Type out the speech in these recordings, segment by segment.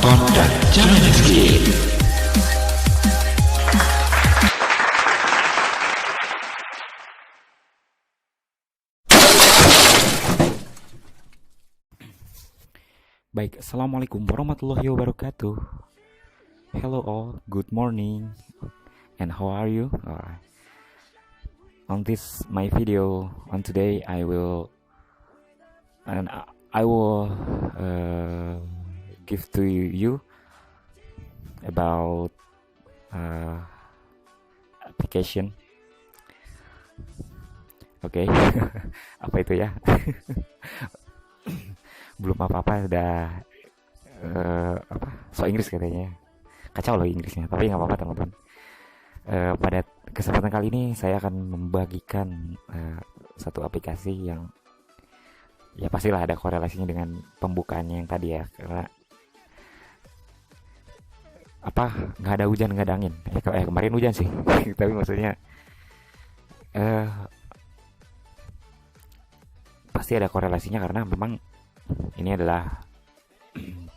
Kontak Jangan Skip. Baik, Assalamualaikum warahmatullahi wabarakatuh. Hello all, good morning. And how are you? On this my video on today, I will give to you about application. Oke, apa itu ya? Belum apa-apa udah so Inggris katanya. Kacau loh Inggrisnya, tapi nggak apa-apa teman-teman. Pada kesempatan kali ini saya akan membagikan satu aplikasi yang ya pastilah ada korelasinya dengan pembukaannya yang tadi ya, karena nggak ada hujan nggak ada angin. Kemarin hujan sih, tapi maksudnya pasti ada korelasinya karena memang ini adalah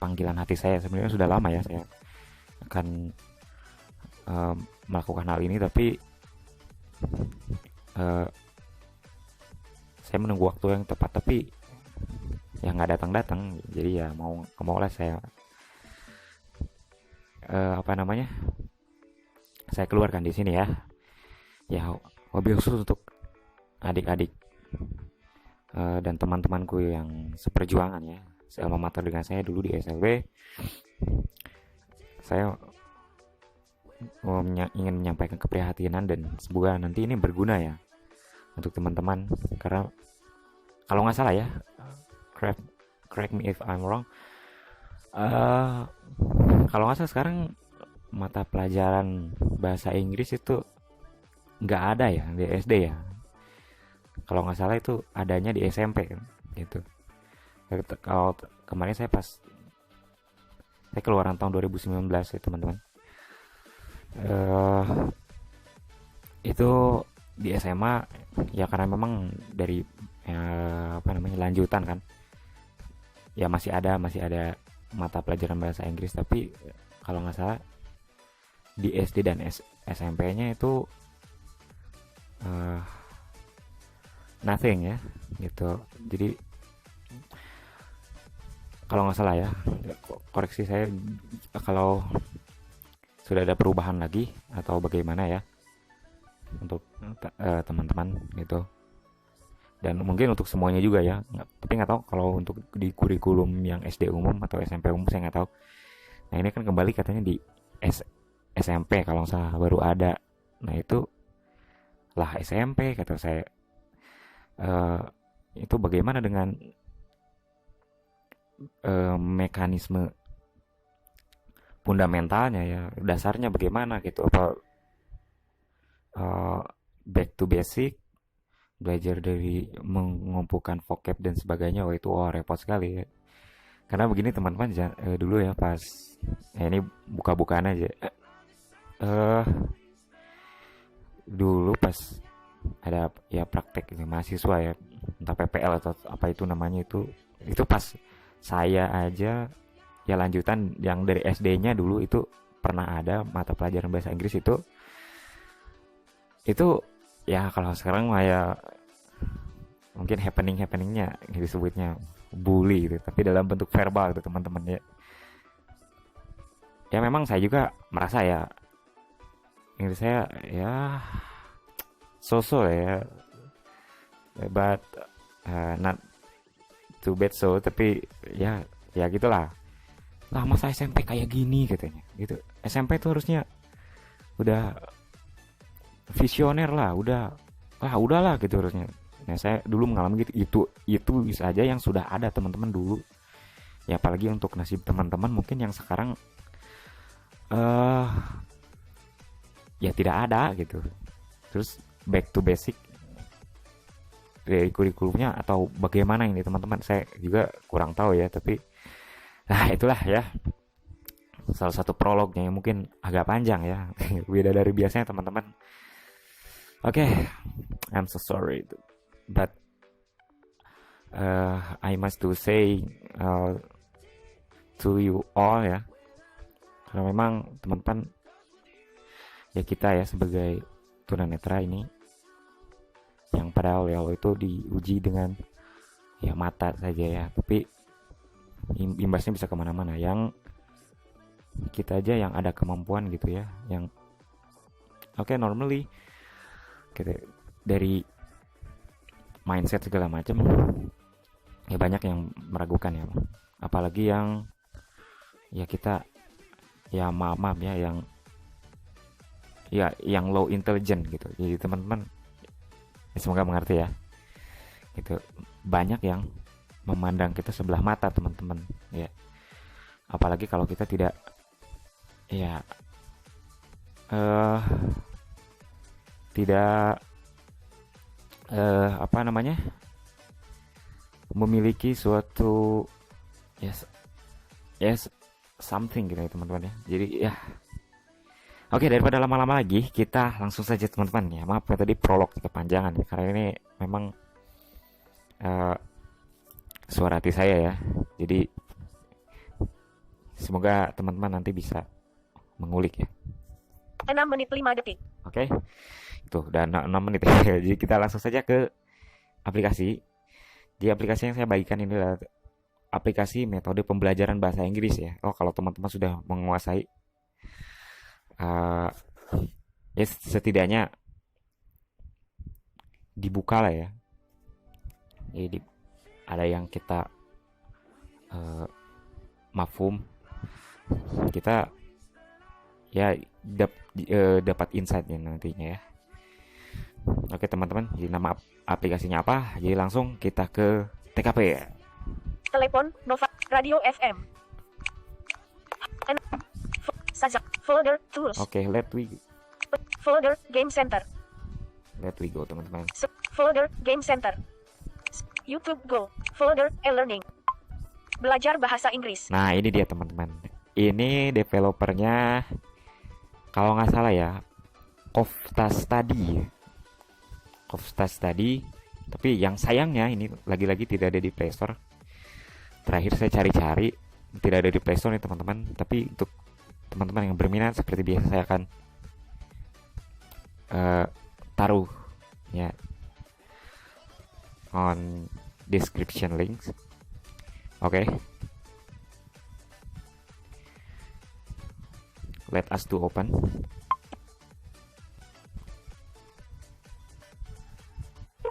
panggilan hati saya. Sebenarnya sudah lama ya saya akan melakukan hal ini, tapi saya menunggu waktu yang tepat, tapi yang nggak datang. Jadi ya mau lah saya saya keluarkan di sini ya. Ya wabil khusus untuk adik-adik dan teman-temanku yang seperjuangan ya, sealma mater dengan saya dulu di SLB. Saya ingin menyampaikan keprihatinan dan semoga nanti ini berguna ya untuk teman-teman, karena kalau nggak salah ya, correct me if I'm wrong, kalau nggak salah sekarang mata pelajaran bahasa Inggris itu nggak ada ya di SD ya. Kalau nggak salah itu adanya di SMP kan, gitu. Kalau kemarin saya keluaran tahun 2019 ya teman-teman. Itu di SMA ya, karena memang dari lanjutan kan. Ya masih ada mata pelajaran bahasa Inggris, tapi kalau nggak salah di SD dan SMP-nya itu nothing ya gitu. Jadi kalau nggak salah ya, koreksi saya kalau sudah ada perubahan lagi atau bagaimana ya untuk teman-teman gitu, dan mungkin untuk semuanya juga ya. Tapi nggak tahu kalau untuk di kurikulum yang SD umum atau SMP umum, saya nggak tahu. Nah ini kan kembali katanya di SMP kalau nggak salah baru ada. Nah itu lah SMP kata saya. Itu bagaimana dengan mekanisme fundamentalnya ya, dasarnya bagaimana gitu, apa back to basic, belajar dari mengumpulkan vocab dan sebagainya. Itu repot sekali ya. Karena begini teman-teman, dulu ya pas ini buka-bukaan aja, dulu pas ada ya praktek ini mahasiswa ya, entah PPL atau apa itu namanya, itu pas saya aja ya lanjutan yang dari SD-nya dulu itu pernah ada mata pelajaran bahasa Inggris itu ya. Kalau sekarang mah ya mungkin happeningnya disebutnya bully gitu, tapi dalam bentuk verbal gitu teman-teman ya. Ya memang saya juga merasa ya Inggris saya ya so-so ya, but not too bad so, tapi ya gitulah. Lah masa SMP kayak gini katanya gitu. SMP tuh harusnya udah visioner lah, udahlah gitu harusnya. Nah saya dulu mengalami gitu. Itu bisa aja yang sudah ada teman-teman dulu ya, apalagi untuk nasib teman-teman mungkin yang sekarang ya tidak ada gitu. Terus back to basic dari kurikulumnya atau bagaimana ini teman-teman, saya juga kurang tahu ya. Tapi nah itulah ya salah satu prolognya yang mungkin agak panjang ya, beda dari biasanya teman-teman. Oke, I'm so sorry, but I must to say to you all ya, Karena memang teman-teman, ya kita ya sebagai tunanetra ini, yang pada awal itu diuji dengan ya mata saja ya, tapi imbasnya bisa kemana-mana. Yang kita aja yang ada kemampuan gitu ya, yang normally kita dari mindset segala macam ya banyak yang meragukan ya, apalagi yang ya kita ya maaf ya yang low intelligent gitu. Jadi teman-teman ya, semoga mengerti ya, gitu. Banyak yang memandang kita sebelah mata teman-teman ya, apalagi kalau kita tidak ya tidak memiliki suatu yes something gitu ya teman-teman ya. Jadi ya oke, daripada lama-lama lagi kita langsung saja teman-teman ya. Maaf ya tadi prolog kepanjangan ya, karena ini memang suara hati saya ya. Jadi semoga teman-teman nanti bisa mengulik ya. 6 menit 5 detik. Oke. Itu udah 6 menit ya. Jadi kita langsung saja ke aplikasi. Di aplikasi yang saya bagikan ini adalah aplikasi metode pembelajaran bahasa Inggris ya. Kalau teman-teman sudah menguasai ya setidaknya dibuka lah ya. Jadi ada yang kita mafhum, kita ya dapat insight-nya nantinya ya. Oke teman-teman, jadi nama aplikasinya apa? Jadi langsung kita ke TKP ya. Telepon Nova Radio FM. Sajak folder tools. Oke, let we Folder Game Center. go teman-teman. Folder Game Center. YouTube Go. Folder e-learning. Belajar bahasa Inggris. Nah ini dia teman-teman. Ini developernya kalau nggak salah ya Kofta Study. Tapi yang sayangnya ini lagi-lagi tidak ada di Play Store. Terakhir saya cari-cari tidak ada di Play Store nih teman-teman. Tapi untuk teman-teman yang berminat seperti biasa saya akan taruh ya on description links. Oke. Let us to open.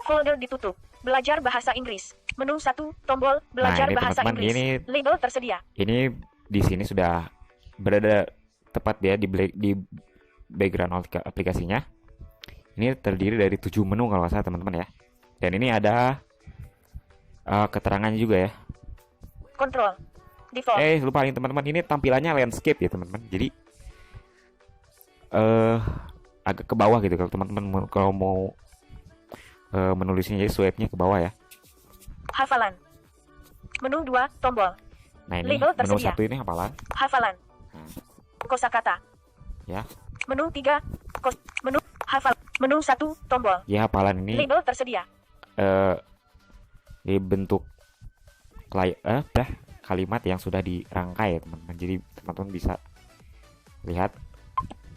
Folder ditutup. Belajar bahasa Inggris. Menu 1, tombol belajar Nah, ini bahasa teman-teman, Inggris. ini- Label tersedia. Ini di sini sudah berada tepat ya di background aplikasinya. Ini terdiri dari 7 menu kalau nggak salah teman-teman ya. Dan ini ada keterangannya juga ya. Control. Default. Lupa nih teman-teman, ini tampilannya landscape ya teman-teman. Jadi agak ke bawah gitu kalau teman-teman kalau mau menulisnya, jadi swipe-nya ke bawah ya. Hafalan. Menu 2, tombol. Nah ini Label menu tersedia. 1 ini hafalan. Hafalan. Kosakata. Ya. Menu 3, menu hafal. Menu 1, tombol. Ya hafalan ini Label tersedia. di bentuk kalimat yang sudah dirangkai ya teman-teman. Jadi teman-teman bisa lihat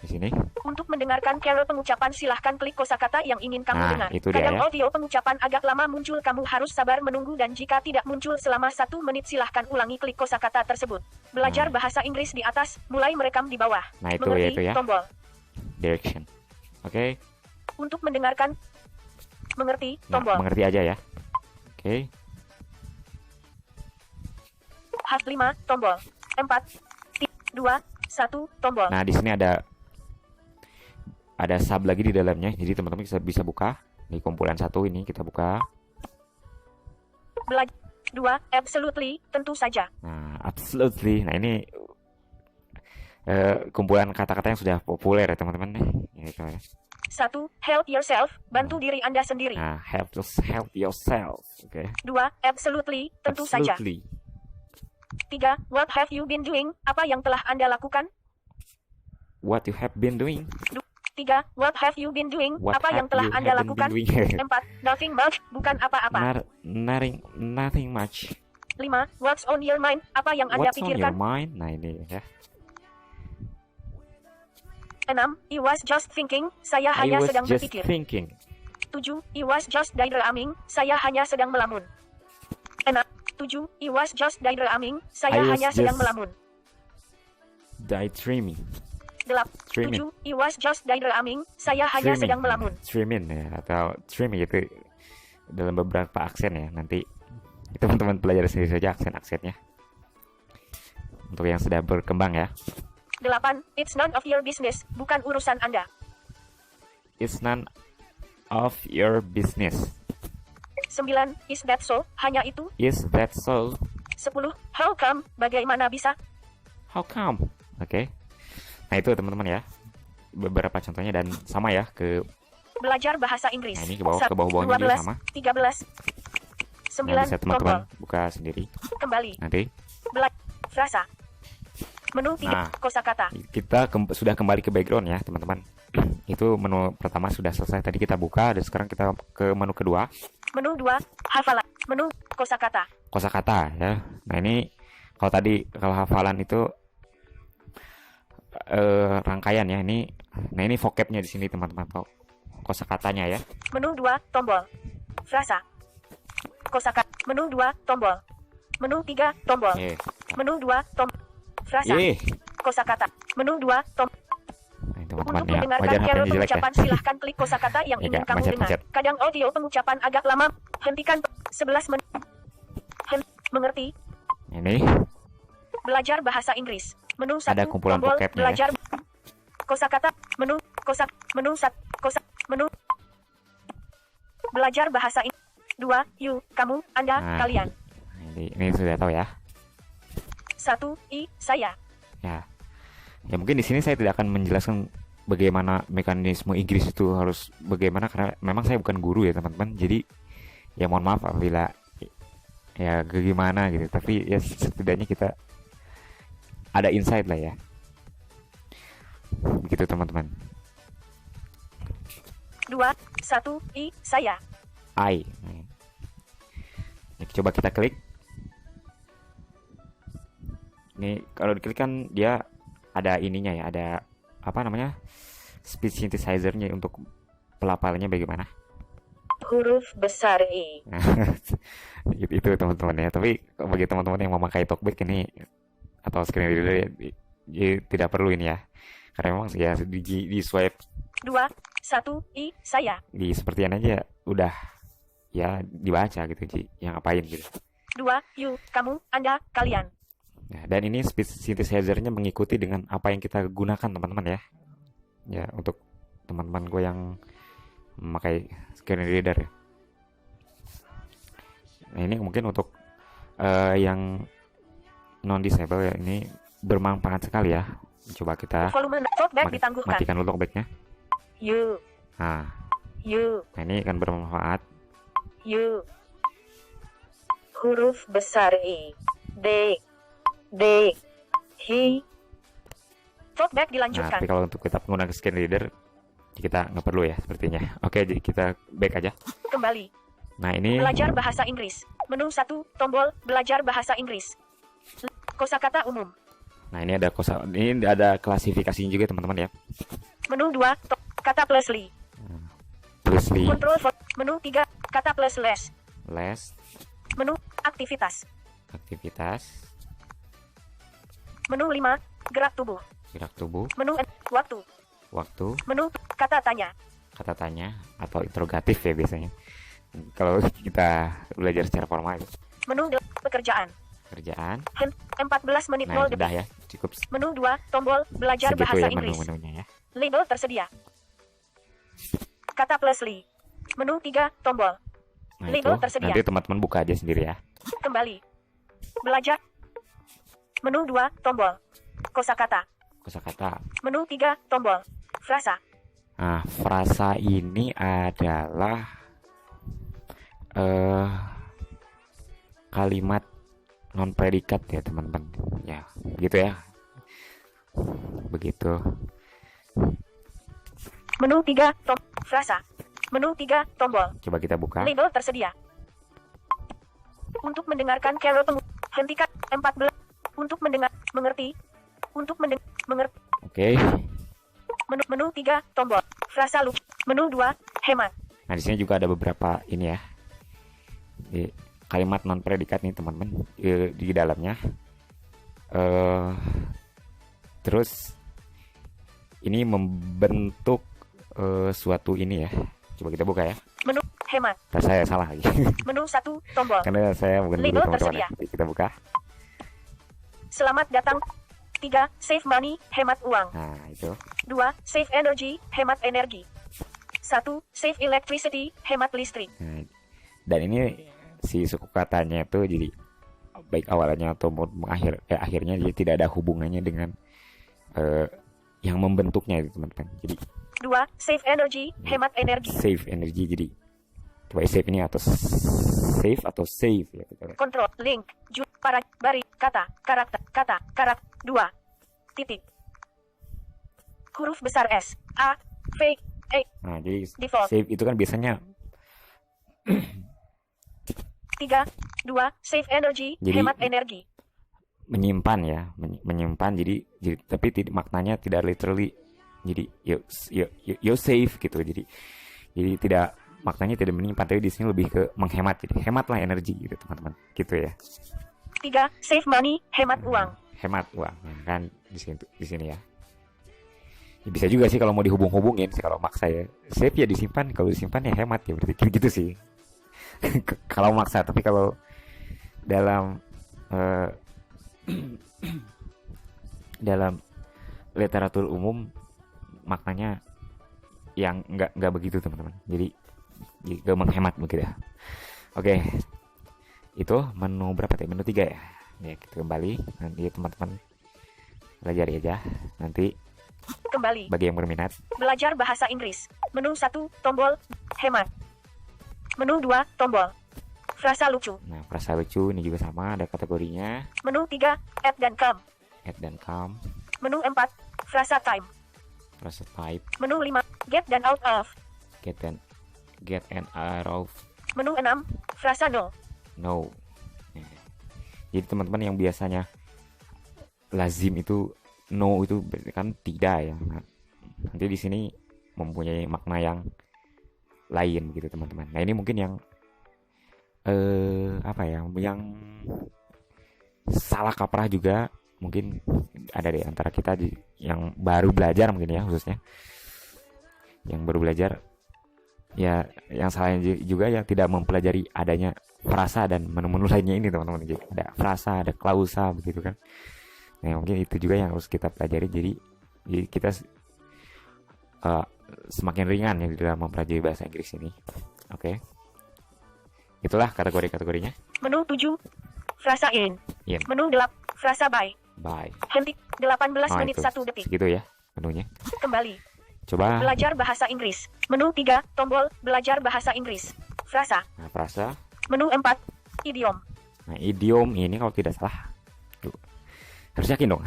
di sini. Untuk mendengarkan carol pengucapan silahkan klik kosakata yang ingin kamu Nah, dengar. itu dia Kadang ya. audio pengucapan agak lama muncul, kamu harus sabar menunggu, dan jika tidak muncul selama 1 menit silahkan ulangi klik kosakata tersebut. Belajar bahasa Inggris di atas, mulai merekam di bawah. Nah itu Mengerti, ya itu ya. tombol. Direction. Oke. Untuk mendengarkan, mengerti, Nah, tombol. mengerti aja ya. Oke. Half 5, tombol. 4, 2, 1, tombol. Nah, di sini ada sub lagi di dalamnya. Jadi teman-teman bisa buka. Di kumpulan 1 ini kita buka. Belajar 2, absolutely, tentu saja. Nah, absolutely. Nah, ini kumpulan kata-kata yang sudah populer ya teman-teman. Gitu ya. 1, help yourself, bantu diri Anda sendiri. Nah, help yourself. Oke. 2, absolutely, tentu saja. Absolutely. 3, what have you been doing, apa yang telah Anda lakukan? What you have been doing? 3, what have you been doing, What apa yang have telah you Anda haven't lakukan? been doing? 4, nothing much, bukan apa-apa. Nothing much. 5, what's on your mind, apa yang Anda What's on your pikirkan? mind? Nah, ini ya. 6. I was just thinking. Saya I hanya was sedang just berpikir. thinking. 7. I was just daydreaming. Saya hanya sedang melamun. 6. 7. I was just daydreaming. Saya I was hanya sedang just melamun. daydreaming. 8. Dreaming. 7. I was just daydreaming. Saya hanya sedang melamun. Dreaming ya, atau dreaming itu dalam beberapa aksen ya. Nanti teman-teman pelajari sendiri saja aksen-aksennya. Untuk yang sudah berkembang ya. 8. It's none of your business. Bukan urusan Anda. It's none of your business. 9. Is that so? Hanya itu. Is that so? 10. How come? Bagaimana bisa? How come? Oke. Nah itu teman-teman ya. Beberapa contohnya dan sama ya ke. Belajar bahasa Inggris. Nah ini ke bawah-bawahnya juga 12, sama. 13. 9. Nah, bisa teman-teman Tombol. buka sendiri. Kembali. Nanti Frasa. Menu 3. Nah. Kosakata. kita sudah kembali ke background ya teman-teman. Itu menu pertama sudah selesai. Tadi kita buka dan sekarang kita ke menu kedua. Menu 2. Hafalan. Menu kosakata. Kosakata ya. Nah ini kalau hafalan itu rangkaian ya. Ini vocabnya di sini teman-teman. Kosakatanya ya. Menu 2. Tombol. Frasa. Kosakata. Menu 2. Tombol. Menu 3. Tombol. Menu 2. Tombol. Frasa. Kosakata. Menu 2. Tombol. Nah, teman-teman Untuk ya. mendengarkan Wajar carol HP-nya jelek ya. pengucapan silahkan klik kosakata yang Ya, ingin Kak, kamu dengar. pencet-pencet. Kadang audio pengucapan agak lama. Hentikan 11 menit. Mengerti? Ini Belajar bahasa Inggris. Menu 1. Ada kumpulan tombol. vocabnya ya. Belajar kosakata. Menu menu 1. Menu belajar bahasa Inggris. 2. You, kamu, Anda, Nah. kalian. ini sudah tahu ya. 1. I, saya. Ya mungkin di sini saya tidak akan menjelaskan bagaimana mekanisme Inggris itu harus bagaimana karena memang saya bukan guru ya teman-teman. Jadi ya mohon maaf apabila ya gimana gitu. Tapi ya setidaknya kita ada insight lah ya. Begitu teman-teman. 2. 1. I, saya. I. Ini coba kita klik. Ini kalau diklik kan dia ada ininya ya, ada apa namanya? Speech synthesizer-nya untuk pelafalannya bagaimana? Huruf besar I. Itu teman-teman ya. Tapi bagi teman-teman yang memakai Talkback ini atau screen reader ya, tidak perlu ini ya. Karena memang ya di swipe 2. 1. I, saya. di sepertian aja udah ya dibaca gitu Ji. Yang ngapain gitu. 2. You, kamu, Anda, kalian. Nah, dan ini speech synthesizer-nya mengikuti dengan apa yang kita gunakan teman-teman ya. Ya untuk teman-teman gue yang memakai screen reader ya. Nah ini mungkin untuk yang non disable ya, ini bermanfaat sekali ya. Coba kita Volume talkback ditangguhkan. matikan dulu talkback-nya. You, Nah ini kan bermanfaat. you. Huruf besar I. D. He. Talkback Nah, dilanjutkan. tapi kalau untuk kita menggunakan screen reader kita nggak perlu ya sepertinya. Oke, jadi kita back aja. Kembali. Nah ini Belajar bahasa Inggris. Menu 1. Tombol. Belajar bahasa Inggris. Kosakata umum. Nah ini ada klasifikasinya juga teman-teman ya. Menu 2. Kata plusly. Plusly, Control for. Menu 3. Kata plus less. less, Menu aktivitas. aktivitas, Menu 5. Gerak tubuh. gerak tubuh, Menu waktu. waktu, Menu kata tanya. kata tanya atau interrogatif ya biasanya. Kalau kita belajar secara formal itu. Menu pekerjaan. Kerjaan. 14 menit Nah 0 sudah detik. ya, cukup Menu 2. Tombol. Belajar segitu bahasa ya Inggris. menu-menunya ya. Label tersedia. Kata plusly. Menu 3. Tombol. Nah itu Label tersedia. nanti teman-teman buka aja sendiri ya. Kembali. Belajar. Menu 2. Tombol. Kosakata. Kosakata. Menu 3. Tombol. Frasa. Nah frasa ini adalah kalimat non predikat ya teman-teman. Ya begitu ya. Begitu. Menu 3. Frasa. Menu 3. Tombol. Coba kita buka. Label tersedia. Untuk mendengarkan carol hentikan 14. Untuk mendengar mengerti. Untuk mengerti. Oke. Menu 3, tombol. Frasa lucu. Menu 2, hemat. Nah, di sini juga ada beberapa ini ya. Di kalimat non predikat nih, teman-teman, di dalamnya. Terus ini membentuk suatu ini ya. Coba kita buka ya. Menu hemat. Saya salah lagi. Menu 1, tombol. Karena saya bukan guru, Label teman-teman. tersedia. Jadi kita buka. Selamat datang. 3, save money, hemat uang. Nah, itu. 2, save energy, hemat energi. 1, save electricity, hemat listrik. Nah, dan ini si suku katanya itu jadi baik awalnya atau akhirnya dia tidak ada hubungannya dengan yang membentuknya itu, teman-teman. Jadi 2, save energy, hemat energi. Save energy, jadi coba save ini atau save ya. Kontrol, link, para, bari, kata, karakter, 2, titik. Huruf besar S, A, V, E. Nah, jadi Default. save itu kan biasanya 3, 2, save energy, Jadi- hemat energi. menyimpan ya, menyimpan, jadi tapi maknanya tidak literally, jadi you save gitu, jadi tidak, maknanya tidak menyimpan, tapi di sini lebih ke menghemat, jadi hematlah energi gitu, teman-teman, gitu ya. 3, save money, hemat uang. Hemat uang, nah, kan di sini ya. Ya, bisa juga sih kalau mau dihubung-hubungin sih, kalau maksa ya save ya disimpan, kalau disimpan ya hemat ya, berarti gitu sih. Kalau maksa, tapi kalau dalam dalam literatur umum maknanya yang nggak begitu, teman-teman. Jadi gak menghemat begitu ya. Oke, itu menu berapa tadi? Menu 3 ya. Ya, kita kembali nanti teman-teman pelajari aja nanti Kembali. bagi yang berminat. Belajar bahasa Inggris. Menu 1, tombol, hemat. Menu 2, tombol. Frasa lucu. Nah, frasa lucu ini juga sama, ada kategorinya. Menu 3, add dan come. Add dan come. Menu 4, frasa time. Frasa type. Menu 5, get dan out of. Get and out of. Menu 6, frasa no. No. Nah, jadi teman-teman yang biasanya lazim itu no itu kan tidak ya. Nah, nanti di sini mempunyai makna yang lain gitu, teman-teman. Nah, ini mungkin yang yang salah kaprah juga mungkin ada di antara kita yang baru belajar, mungkin ya, khususnya yang baru belajar ya, yang salahnya juga yang tidak mempelajari adanya frasa dan menu-menu lainnya ini, teman-teman. Jadi ada frasa, ada klausa begitu kan. Nah, mungkin itu juga yang harus kita pelajari, jadi kita semakin ringan ya di dalam mempelajari bahasa Inggris ini. Oke. Itulah kategori-kategorinya. Menu 7, frasa in. In. Menu 8, frasa by. Bye. Hentik, 18 menit itu 1 detik. segitu ya menunya. Kembali. Coba. Belajar bahasa Inggris. Menu 3, tombol, belajar bahasa Inggris. Frasa. Nah, frasa. Menu 4, idiom. Nah, idiom ini kalau tidak salah, harus yakin dong.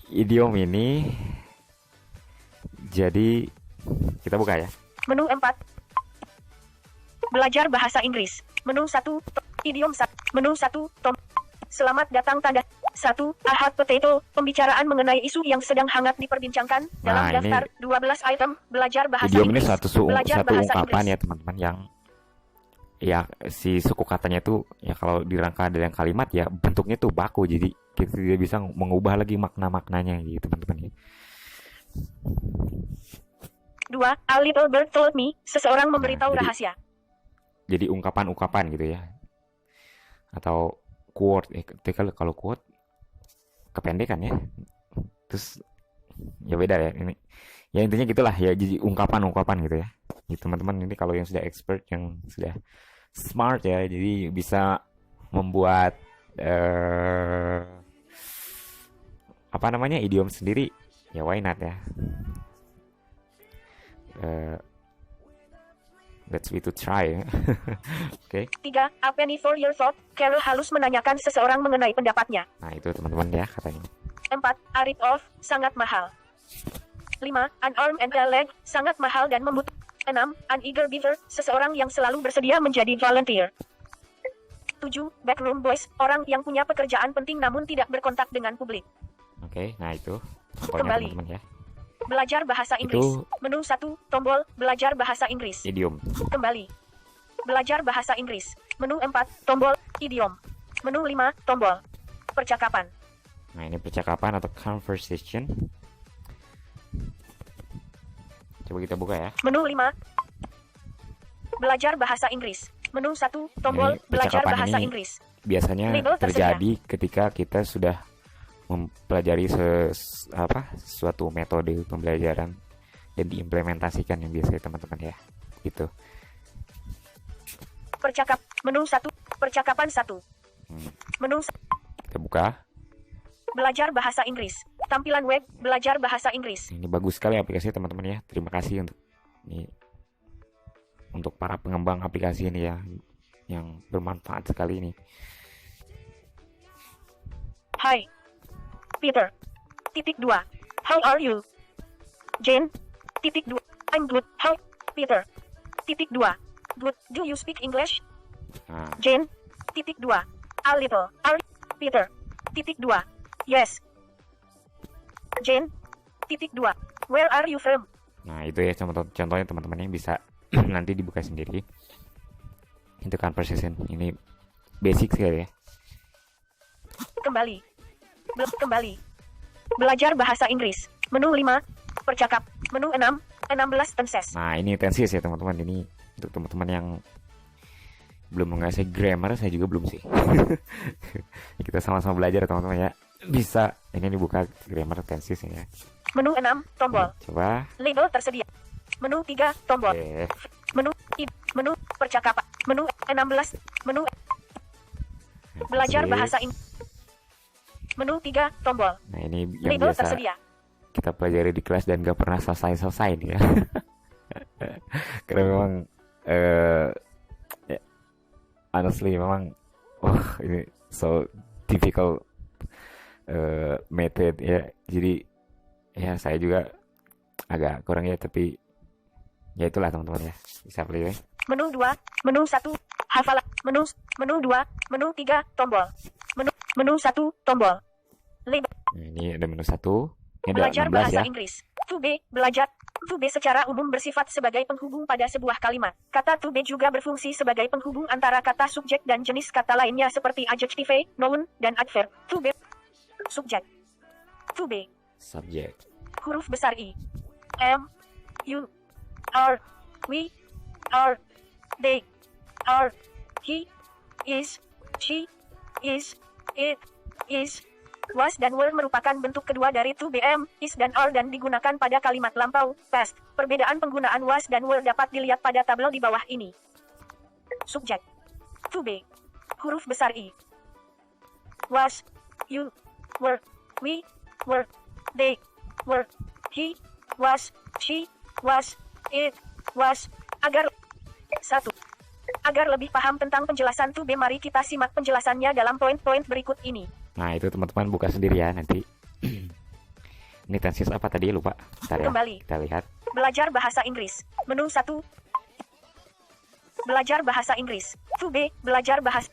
Idiom ini jadi kita buka ya. Menu 4, belajar bahasa Inggris. Menu 1, idiom 1. Menu 1, selamat datang tanda 1, hot potato, pembicaraan mengenai isu yang sedang hangat diperbincangkan dalam Nah, daftar 12 item belajar bahasa Idiom ini Inggris. satu Belajar bahasa ungkapan Inggris. ya, teman-teman, yang ya si suku katanya itu ya kalau dirangka dalam kalimat ya bentuknya tuh baku, jadi kita tidak bisa mengubah lagi makna-maknanya gitu, teman-teman ya. 2, a little bird told me, seseorang memberitahu jadi- rahasia. Jadi ungkapan-ungkapan gitu ya, atau quote, kalau quote kependekan ya, terus ya beda ya ini ya, intinya gitulah ya, jadi ungkapan-ungkapan gitu ya. Jadi teman-teman ini kalau yang sudah expert, yang sudah smart ya, jadi bisa membuat idiom sendiri ya, why not ya. Let's be to try. Oke. 3, a penny for your thought, Carol halus menanyakan seseorang mengenai pendapatnya. Nah, itu teman-teman ya katanya. 4, a rip off, sangat mahal. 5, an arm and a leg, sangat mahal dan membutuhkan. 6, an eager beaver, seseorang yang selalu bersedia menjadi volunteer. 7, backroom boys, orang yang punya pekerjaan penting namun tidak berkontak dengan publik. Oke, nah itu contohnya Kembali. teman-teman ya. Belajar bahasa Inggris. Itu Menu 1, tombol, belajar bahasa Inggris. idiom. Kembali. Belajar bahasa Inggris. Menu 4, tombol, idiom. Menu 5, tombol, percakapan. Nah, ini percakapan atau conversation. Coba kita buka ya. Menu 5, belajar bahasa Inggris. Menu 1, tombol, Ini belajar percakapan bahasa ini Inggris. Biasanya Label tersedia. terjadi ketika kita sudah mempelajari suatu metode pembelajaran dan diimplementasikan yang biasanya teman-teman ya. Gitu. Menu 1, percakapan 1. Menu Kita buka. belajar bahasa Inggris. Tampilan web, belajar bahasa Inggris. Ini bagus sekali aplikasi teman-teman ya. Terima kasih untuk para pengembang aplikasi ini ya, yang bermanfaat sekali ini. Hai, Peter. Titik 2. How are you? Jane. Titik 2. I'm good. How, Peter. Titik 2. Good. Do you speak English? Nah, Jane. Titik 2. A little. Are Peter. Titik 2. Yes. Jane. Titik 2. Where are you from? nah itu ya contohnya teman-teman yang bisa nanti dibuka sendiri. Itu conversation. Ini basic sekali ya. Kembali. Kembali. Belajar bahasa Inggris. Menu 5. Percakap. Menu 6. 16 tenses. Nah ini tenses ya teman-teman. Ini untuk teman-teman yang belum menguasai grammar, saya juga belum sih. Kita sama-sama belajar teman-teman ya. Bisa. Ini dibuka grammar tenses ya. Menu 6. Tombol. Coba. Label tersedia. Menu 3. Tombol. Oke. Menu percakapan. Menu 16. Menu belajar bahasa Inggris. Menu 3. Tombol. Nah ini yang Label biasa tersedia. kita pelajari di kelas dan gak pernah selesai nih ya. Karena memang honestly memang ini so difficult method ya. Jadi ya saya juga agak kurang ya, tapi ya itulah teman-teman ya, bisa pelajari. Menu 2. Menu 1. Hafalan. Menu 2. Menu 3. Tombol. Menu 1. Tombol. Label. Nah, ini ada menu 1. Ini ada Belajar 16 bahasa ya. Inggris. To be, belajar. To be secara umum bersifat sebagai penghubung pada sebuah kalimat. Kata to be juga berfungsi sebagai penghubung antara kata subjek dan jenis kata lainnya seperti adjective, noun, dan adverb. To be. Subjek. To be. Subject. Huruf besar I. M. U. R. We. Are. They. Are. He. Is. She. Is. It. Is. Was dan were merupakan bentuk kedua dari to be, am, is dan are dan digunakan pada kalimat lampau, past. Perbedaan penggunaan was dan were dapat dilihat pada tabel di bawah ini. Subjek. To be. Huruf besar I. Was. You. Were. We. Were. They. Were. He. Was. She. Was. It. Was. Agar lebih paham tentang penjelasan to be, mari kita simak penjelasannya dalam poin-poin berikut ini. Nah itu teman-teman buka sendiri ya nanti. Ini tenses apa tadi lupa. Bentar ya. Kembali. Kita lihat. Belajar bahasa Inggris. Menu 1. Belajar bahasa Inggris. To be, belajar bahasa.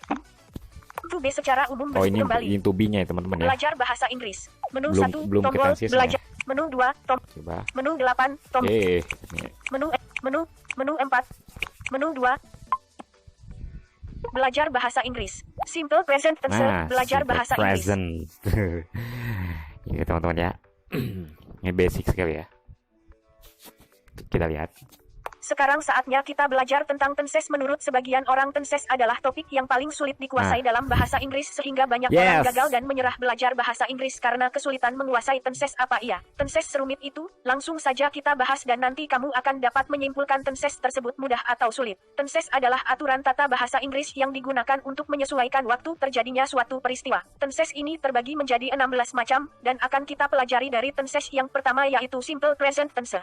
To be secara umum Oh ini kembali. to be-nya ya teman-teman ya. Belajar bahasa Inggris. Menu Belum 1. Tombol kita sisnya. belajar. Menu 2. Coba. Menu 8. Tombol. Ini. Menu 4. Menu 2. Belajar bahasa Inggris. Simple present tense. Belajar simple bahasa present. Inggris. Ini teman-teman ya. Ini basic sekali ya. Kita lihat. Sekarang saatnya kita belajar tentang tenses. Menurut sebagian orang, tenses adalah topik yang paling sulit dikuasai dalam bahasa Inggris, sehingga banyak orang gagal dan menyerah belajar bahasa Inggris karena kesulitan menguasai tenses. Apa iya tenses serumit itu? Langsung saja kita bahas dan nanti kamu akan dapat menyimpulkan tenses tersebut mudah atau sulit. Tenses adalah aturan tata bahasa Inggris yang digunakan untuk menyesuaikan waktu terjadinya suatu peristiwa. Tenses ini terbagi menjadi 16 macam, dan akan kita pelajari dari tenses yang pertama, yaitu simple present tense.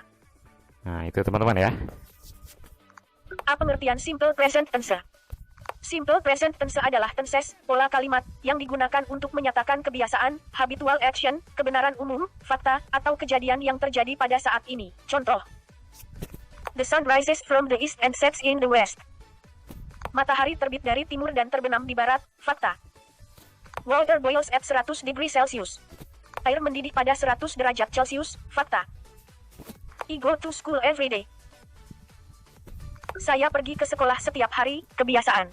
Nah itu teman-teman ya. Apa pengertian simple present tense? Simple present tense adalah tenses, pola kalimat, yang digunakan untuk menyatakan kebiasaan, habitual action, kebenaran umum, fakta, atau kejadian yang terjadi pada saat ini. Contoh. The sun rises from the east and sets in the west. Matahari terbit dari timur dan terbenam di barat, fakta. Water boils at 100 degrees Celsius. Air mendidih pada 100 derajat Celcius. Fakta. I go to school every day. Saya pergi ke sekolah setiap hari. Kebiasaan.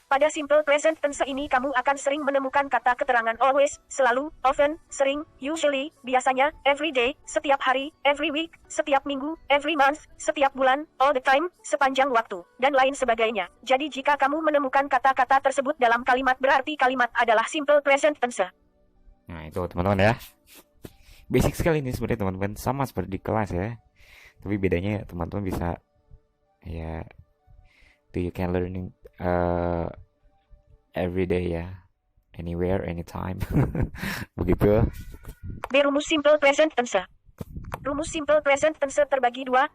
Pada simple present tense ini kamu akan sering menemukan kata keterangan always, selalu, often, sering, usually, biasanya, every day, setiap hari, every week, setiap minggu, every month, setiap bulan, all the time, sepanjang waktu, dan lain sebagainya. Jadi jika kamu menemukan kata-kata tersebut dalam kalimat berarti kalimat adalah simple present tense. Nah itu teman-teman ya. Basic sekali ini sebenarnya teman-teman, sama seperti di kelas ya. Tapi bedanya teman-teman bisa ya, you can learning every day ya, anywhere, anytime. Begitu. B. Rumus simple present tense. Rumus simple present tense terbagi dua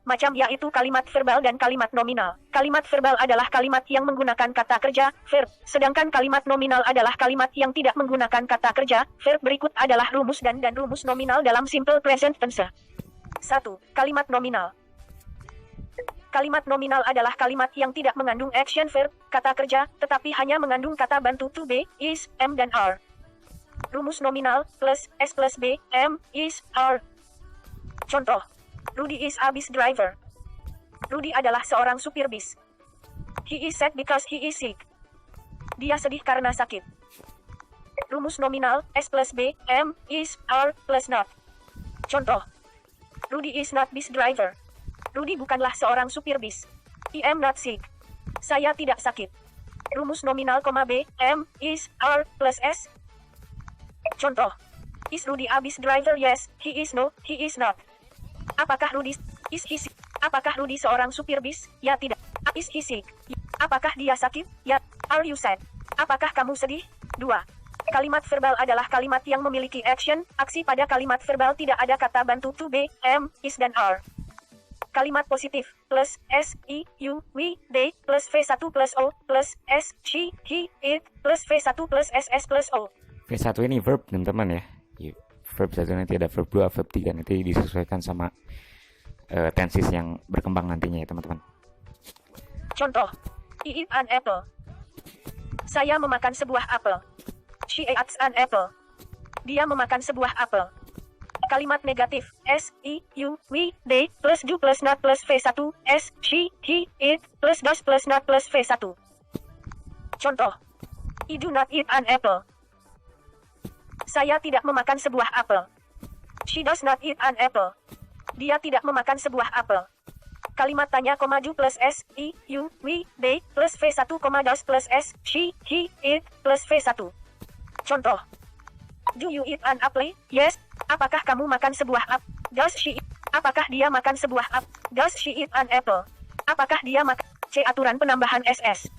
macam, yaitu kalimat verbal dan kalimat nominal. Kalimat verbal adalah kalimat yang menggunakan kata kerja, verb, sedangkan kalimat nominal adalah kalimat yang tidak menggunakan kata kerja, verb. Berikut adalah rumus dan rumus nominal dalam simple present tense. 1. Kalimat nominal. Kalimat nominal adalah kalimat yang tidak mengandung action verb, kata kerja, tetapi hanya mengandung kata bantu to be, is, am, dan are. Rumus nominal, plus, s plus b, am, is, are. Contoh. Rudy is a bus driver. Rudy adalah seorang supir bis. He is sad because he is sick. Dia sedih karena sakit. Rumus nominal, s plus b, am, is, are, plus not. Contoh. Rudy is not bus driver. Rudy bukanlah seorang supir bis. I am not sick. Saya tidak sakit. Rumus nominal, b, am, is, are, plus s. Contoh. Is Rudy a bus driver? Yes, he is. No, he is not. Apakah Rudy is he sick? Apakah Rudy seorang supir bis? Ya, tidak. Is he sick? Apakah dia sakit? Ya. Are you sad? Apakah kamu sedih? 2. Kalimat verbal adalah kalimat yang memiliki action, aksi. Pada kalimat verbal tidak ada kata bantu to be, am, is, dan are. Kalimat positif, plus, s, i, u, we, they, plus v1 plus o, plus, s, she, he, it, plus v1 plus ss plus o. V1 ini verb teman-teman ya. Verb 1 nanti ada verb 2, verb 3, nanti disesuaikan sama tenses yang berkembang nantinya ya teman-teman. Contoh, I eat an apple. Saya memakan sebuah apel. She eats an apple. Dia memakan sebuah apel. Kalimat negatif, s, i, u, we, they, plus do plus not plus v1, s, she, he, it, plus does plus not plus v1. Contoh, I do not eat an apple. Saya tidak memakan sebuah apel. She does not eat an apple. Dia tidak memakan sebuah apel. Kalimat tanya, do plus s, i, u, we, they, plus v1, does plus s, she, he, it, plus v1. Contoh, do you eat an apple? Yes. Apakah kamu makan sebuah apel? Does she eat? Apakah dia makan sebuah apel? Does she eat an apple? Apakah dia makan? C. Aturan penambahan SS.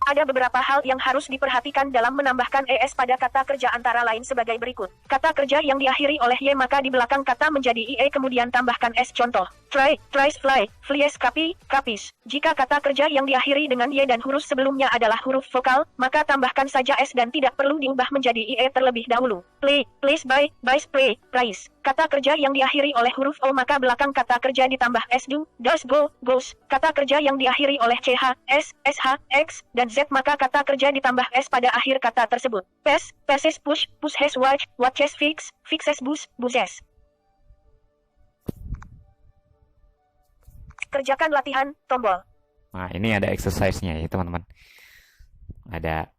Ada beberapa hal yang harus diperhatikan dalam menambahkan ES pada kata kerja, antara lain sebagai berikut. Kata kerja yang diakhiri oleh Y maka di belakang kata menjadi IE kemudian tambahkan S. Contoh, try, tries, fly, flies, copy, copies. Jika kata kerja yang diakhiri dengan Y dan huruf sebelumnya adalah huruf vokal, maka tambahkan saja S dan tidak perlu diubah menjadi IE terlebih dahulu. Play, plays, buy, buys, pray, price. Kata kerja yang diakhiri oleh huruf O maka belakang kata kerja ditambah S. Do, does, go, goes. Kata kerja yang diakhiri oleh CH, S, SH, X, dan Z maka kata kerja ditambah S pada akhir kata tersebut. Pass, passes, push, pushes, watch, watches, fix, fixes, bus, buses. Kerjakan latihan, tombol. Nah ini ada exercise-nya ya teman-teman. Ada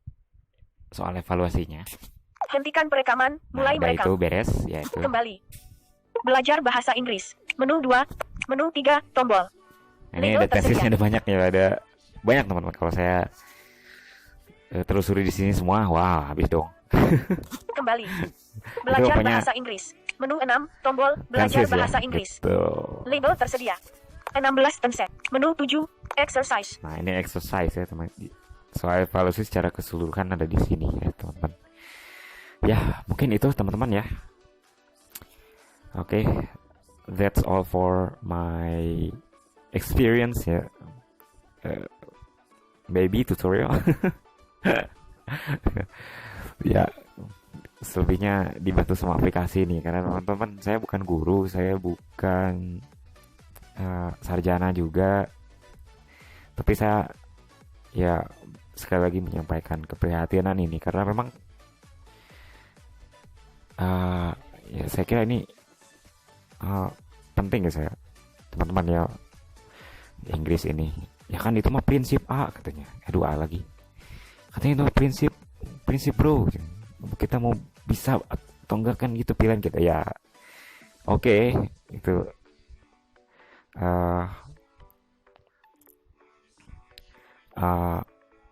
soal evaluasinya. Hentikan perekaman, mulai merekam. Itu beres, ya itu. Kembali. Belajar bahasa Inggris. Menu 2, menu 3, tombol. Nah, ini ada tesisnya, ada banyak ya, ada banyak teman-teman. Kalau saya telusuri di sini semua, wah habis dong. Kembali. Belajar bahasa Inggris. Menu 6, tombol belajar bahasa Inggris. Gitu. Label tersedia. 16 tense. Menu 7, exercise. Nah, ini exercise ya, teman. Soal evaluasi secara keseluruhan ada di sini ya, teman-teman. Ya, mungkin itu teman-teman ya. Oke. That's all for my experience ya. Baby tutorial. Ya, selebihnya dibantu sama aplikasi ini karena teman-teman, saya bukan guru, saya bukan sarjana juga, tapi saya ya sekali lagi menyampaikan keprihatinan ini karena memang Ya saya kira ini penting ya saya teman-teman ya, Inggris ini ya kan, itu mah prinsip A katanya, aduh A lagi katanya, itu prinsip bro, kita mau bisa atau enggak kan gitu pilihan kita ya. Oke, itu uh,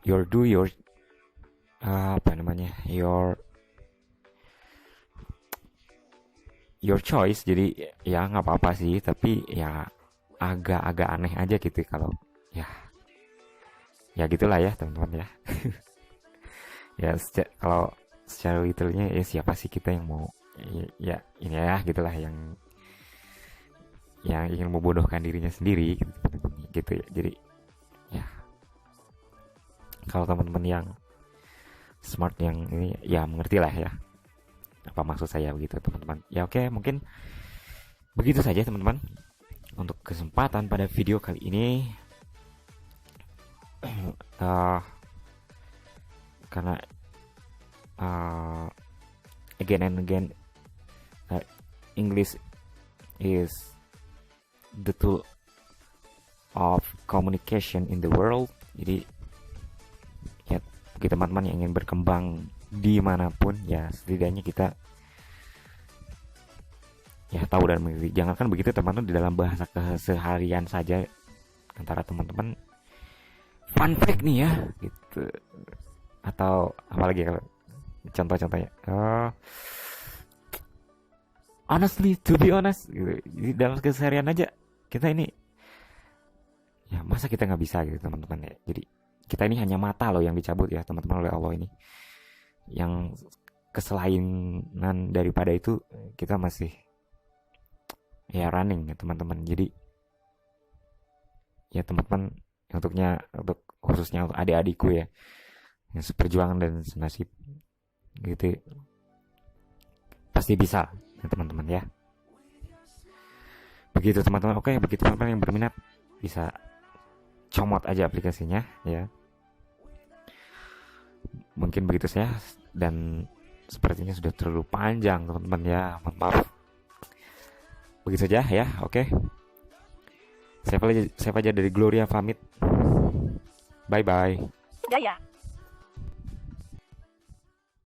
your apa namanya, your choice. Jadi ya nggak apa-apa sih, tapi ya agak-agak aneh aja gitu kalau ya gitulah ya teman-teman ya. Ya kalau secara literalnya ya siapa sih kita yang mau ya ini ya gitulah, yang ingin membodohkan dirinya sendiri gitu, gitu ya. Jadi ya kalau teman-teman yang smart yang ini ya mengerti lah ya apa maksud saya begitu teman-teman ya. Oke, mungkin begitu saja teman-teman untuk kesempatan pada video kali ini. Karena again and again English is the tool of communication in the world. Jadi ya bagi teman-teman yang ingin berkembang dimanapun ya, setidaknya kita ya tahu dan mengerti. Jangankan begitu teman-teman, di dalam bahasa keseharian saja antara teman-teman, fun fact nih ya gitu, atau apalagi kalau contoh-contohnya honestly, to be honest gitu. Di dalam keseharian aja kita ini ya masa kita nggak bisa gitu teman-teman ya. Jadi kita ini hanya mata loh yang dicabut ya teman-teman oleh Allah ini, yang keselainan daripada itu kita masih ya running ya teman-teman. Jadi ya teman-teman, untuk khususnya untuk adik-adikku ya yang seperjuangan dan senasib gitu, pasti bisa ya teman-teman ya. Begitu teman-teman. Oke, begitu teman-teman yang berminat bisa comot aja aplikasinya ya. Mungkin begitu saya, dan sepertinya sudah terlalu panjang teman-teman ya, mohon maaf. Begitu saja ya. Oke, saya Fajar dari Gloria pamit, bye bye. Jaya.